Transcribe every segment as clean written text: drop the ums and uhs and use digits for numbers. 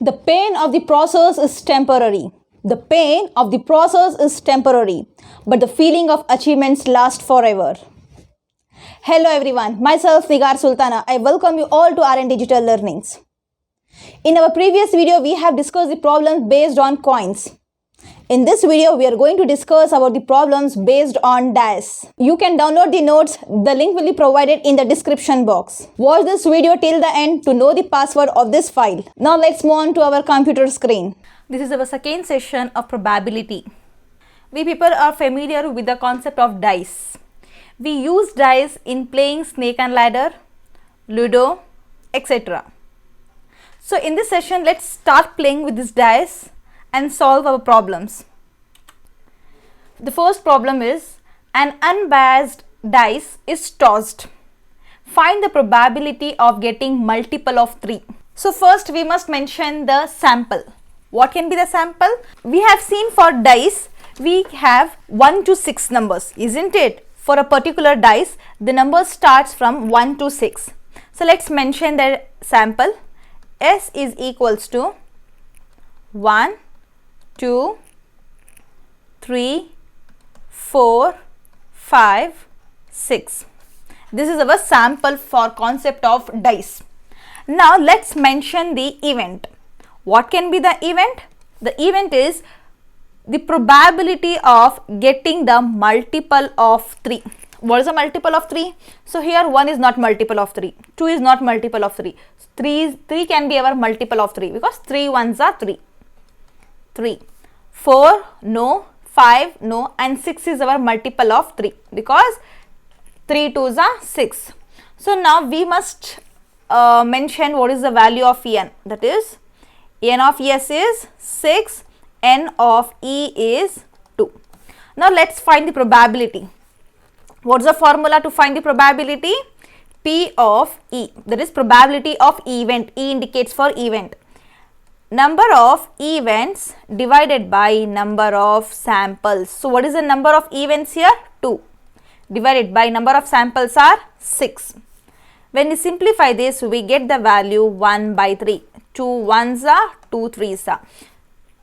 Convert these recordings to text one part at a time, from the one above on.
The pain of the process is temporary. The pain of the process is temporary, but the feeling of achievements lasts forever. Hello everyone, myself Nigar Sultana. I welcome you all to RN Digital Learnings. In our previous video, we have discussed the problems based on coins. In this video, we are going to discuss about the problems based on dice. You can download the notes. The link will be provided in the description box. Watch this video till the end to know the password of this file. Now let's move on to our computer screen. This is our second session of probability. We people are familiar with the concept of dice. We use dice in playing snake and ladder, ludo, etc. So in this session, let's start playing with this dice and solve our problems. The first problem is an unbiased dice is tossed. Find the probability of getting multiple of 3. So first we must mention the sample. What can be the sample? We have seen for dice, we have 1 to 6 numbers, isn't it? For a particular dice, the number starts from 1 to 6. So let's mention the sample. S is equals to 1, 2, 3, 4, 5, 6. This is our sample for concept of dice. Now let's mention the event. What can be the event? The event is the probability of getting the multiple of 3. What is a multiple of 3? So here 1 is not multiple of 3, 2 is not multiple of 3. 3 can be our multiple of 3 because 3 ones are 3. 3, 4, no, 5, no, and 6 is our multiple of 3 because 3 2s are 6. So now we must mention what is the value of n. That is, n of s is 6, n of e is 2. Now let's find the probability. What is the formula to find the probability? P of e. That is probability of event. E indicates for event. Number of events divided by number of samples. So what is the number of events here? 2. Divided by number of samples are 6. When we simplify this, we get the value 1 by 3. 2 1s are, 2 3s are.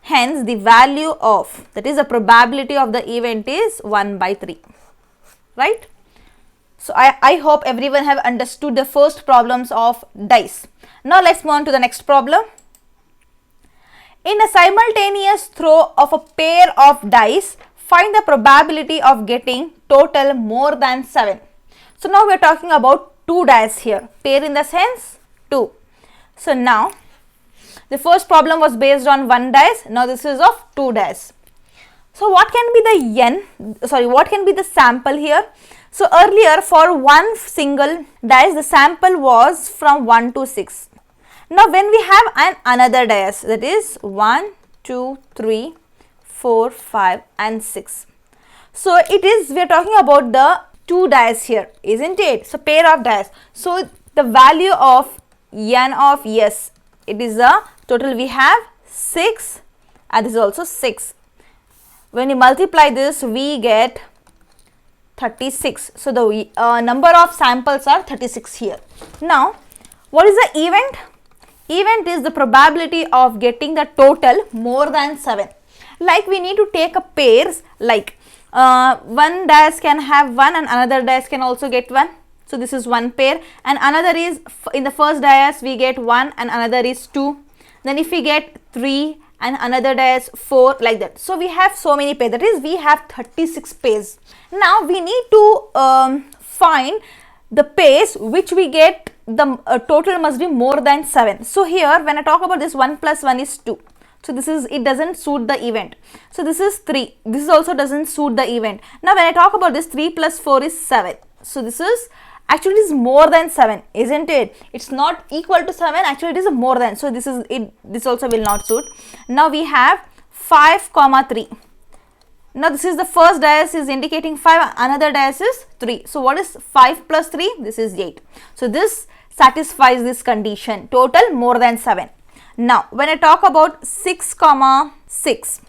Hence the value of, that is the probability of the event is 1 by 3. Right? So I hope everyone have understood the first problems of dice. Now let's move on to the next problem. In a simultaneous throw of a pair of dice, find the probability of getting total more than 7. So now we are talking about 2 dice here. Pair in the sense 2. So now the first problem was based on 1 dice. Now this is of 2 dice. So what can be the what can be the sample here? So earlier for one single dice, the sample was from 1 to 6. Now when we have another dice, that is 1, 2, 3, 4, 5 and 6. So it is, we are talking about the 2 dice here, isn't it? So pair of dice. So the value of n of s, it is a total we have 6 and this is also 6. When you multiply this, we get 36. So the number of samples are 36 here. Now what is the event? Event is the probability of getting the total more than 7. Like we need to take a pairs, like one dice can have 1 and another dice can also get 1. So this is one pair, and another is, in the first dice we get 1 and another is 2. Then if we get 3 and another dice 4, like that. So we have so many pairs, that is we have 36 pairs. Now we need to find the pairs which we get the total must be more than 7. So here when I talk about this, 1 plus 1 is 2. So this is, it doesn't suit the event. So this is 3. This also doesn't suit the event. Now when I talk about this, 3 plus 4 is 7. So this is, actually it is more than 7, isn't it? It's not equal to 7, actually it is more than. So this is it, this also will not suit. Now we have 5, 3. Now this is the first dice is indicating 5, another dice is 3. So what is 5 plus 3? This is 8. So this satisfies this condition, total more than 7. Now when I talk about 6, 6,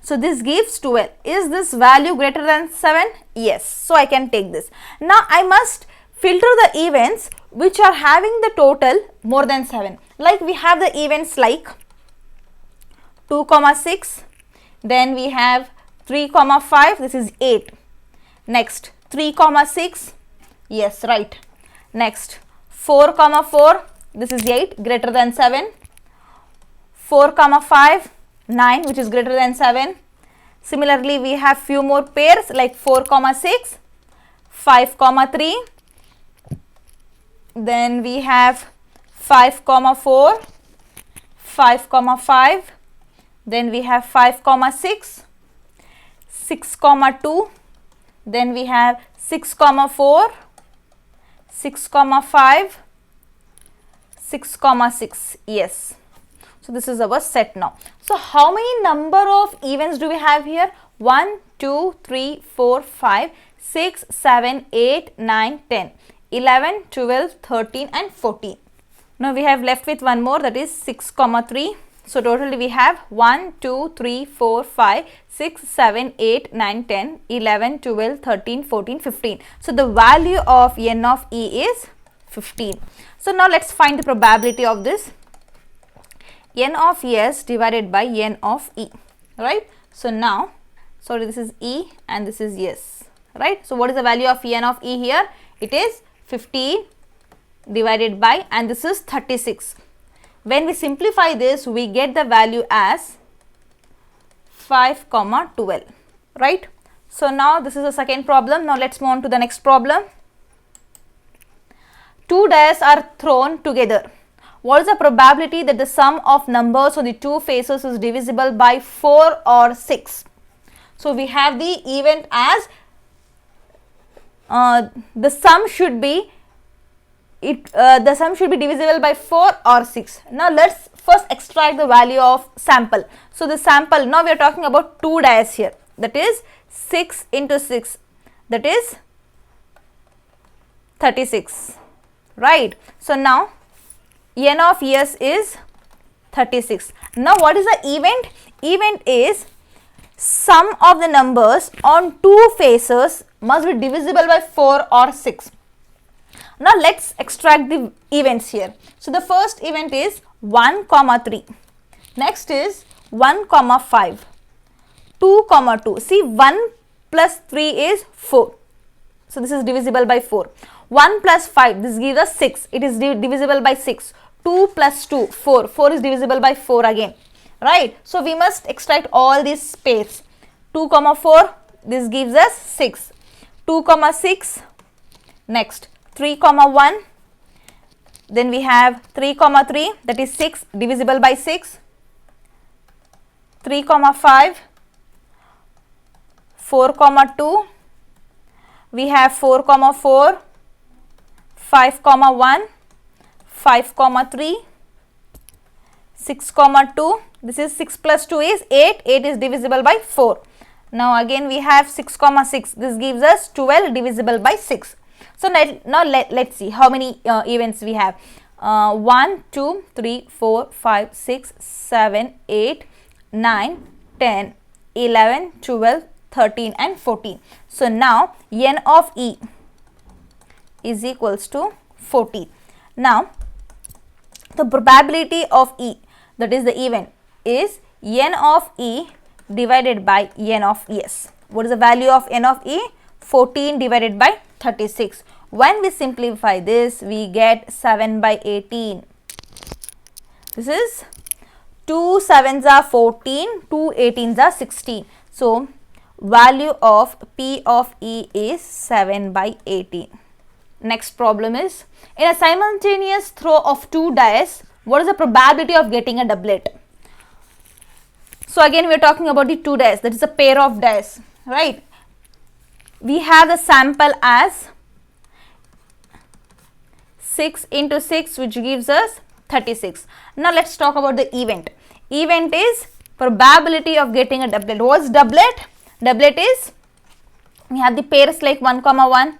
so this gives 12. Is this value greater than 7? Yes. So I can take this. Now I must filter the events which are having the total more than 7. Like we have the events like 2, 6. Then we have 3, 5. This is 8. Next 3, 6. Yes, right. Next 4, 4. This is 8, greater than 7. 4, 5. 9, which is greater than 7. Similarly, we have few more pairs like 4, 6. 5, 3. Then we have 5, 4. 5, 5. Then we have 5, 6. 6, 2. Then we have 6, 4. 6, 5. 6, 6. Yes. So this is our set now. So how many number of events do we have here? 1, 2, 3, 4, 5, 6, 7, 8, 9, 10, 11, 12, 13 and 14. Now we have left with one more, that is 6, 3. So totally we have 1, 2, 3, 4, 5, 6, 7, 8, 9, 10, 11, 12, 13, 14, 15. So the value of n of e is 15. So now let's find the probability of this. N of s divided by n of e, right? So now, sorry, this is e and this is s, right? So what is the value of n of e here? It is 15 divided by, and this is 36. When we simplify this, we get the value as 5, 12, right? So now this is the second problem. Now let's move on to the next problem. Two dice are thrown together. What is the probability that the sum of numbers on the two faces is divisible by 4 or 6? So we have the event as the sum should be divisible by 4 or 6. Now let's first extract the value of sample. So the sample, now we are talking about two dice here, that is 6 into 6, that is 36, right? So now n of s is 36. Now what is the event? Event is sum of the numbers on two faces must be divisible by 4 or 6. Now let's extract the events here. So the first event is 1, 3. Next is 1, 5. 2, 2. See, 1 plus 3 is 4. So this is divisible by 4. 1 plus 5, this gives us 6. It is divisible by 6. 2 plus 2, 4. 4 is divisible by 4 again, right? So we must extract all these pairs. 2, 4, this gives us 6. 2, 6. Next 3, 1. Then we have 3, 3, that is 6, divisible by 6. 3, 5. 4, 2. We have 4, 4. 5, 1. 5, 3. 6, 2. This is 6 plus 2 is 8. 8 is divisible by 4. Now again we have 6, 6. This gives us 12 divisible by 6. So now let's see how many events we have. 1, 2, 3, 4, 5, 6, 7, 8, 9, 10, 11, 12, 13 and 14. So now n of e is equals to 14. Now the probability of e, that is the event, is n of e divided by n of s. What is the value of n of e? 14 divided by 36. When we simplify this, we get 7 by 18. This is 2 7s are 14, 2 18s are 16. So value of p of e is 7 by 18. Next problem is, in a simultaneous throw of two dice, what is the probability of getting a doublet? So again we are talking about the two dice, that is a pair of dice, right? We have the sample as 6 into 6, which gives us 36. Now let's talk about the event. Event is probability of getting a doublet. What's doublet? Doublet is, we have the pairs like 1, 1,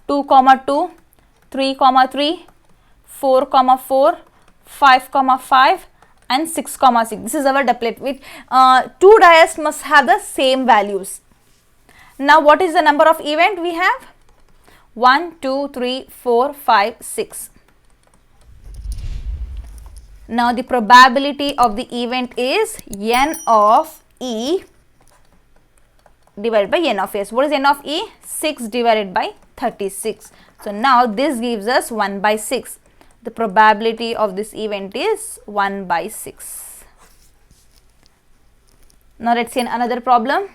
2, 2, 3, 3, 4, 4, 5, 5 and 6, 6. This is our doublet. With two dice must have the same values. Now what is the number of event we have? 1, 2, 3, 4, 5, 6. Now the probability of the event is n of e divided by n of s. What is n of e? 6 divided by 36. So now this gives us 1 by 6. The probability of this event is 1 by 6. Now let's see another problem.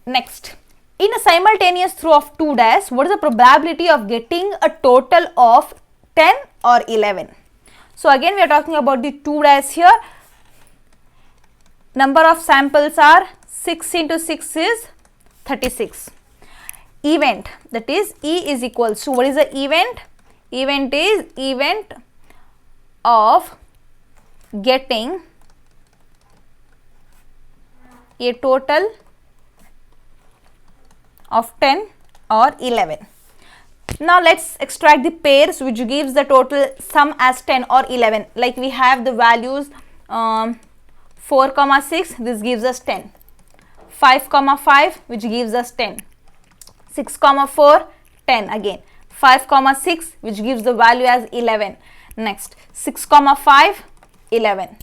Next, in a simultaneous throw of 2 dice, what is the probability of getting a total of 10 or 11? So again we are talking about the 2 dice here. Number of samples are 6 into 6 is 36. Event, that is E is equals to, what is the event? Event is event of getting a total of 10 or 11. Now let's extract the pairs which gives the total sum as 10 or 11. Like we have the values 4, 6, this gives us 10. 5, 5, which gives us 10. 6, 4, 10 again. 5, 6, which gives the value as 11. Next, 6, 5, 11.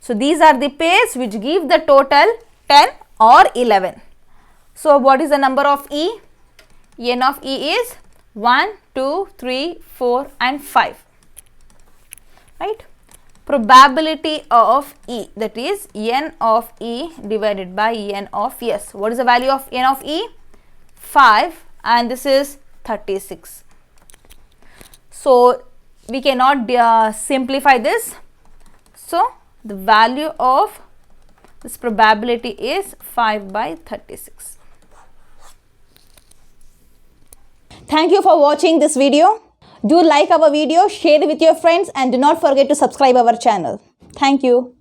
So these are the pairs which give the total 10 or 11. So what is the number of E? N of E is 1, 2, 3, 4 and 5. Right? Probability of E, that is N of E divided by N of S. What is the value of N of E? 5, and this is 36. So we cannot simplify this. So the value of this probability is 5 by 36. Thank you for watching this video. Do like our video, share it with your friends, and do not forget to subscribe our channel. Thank you.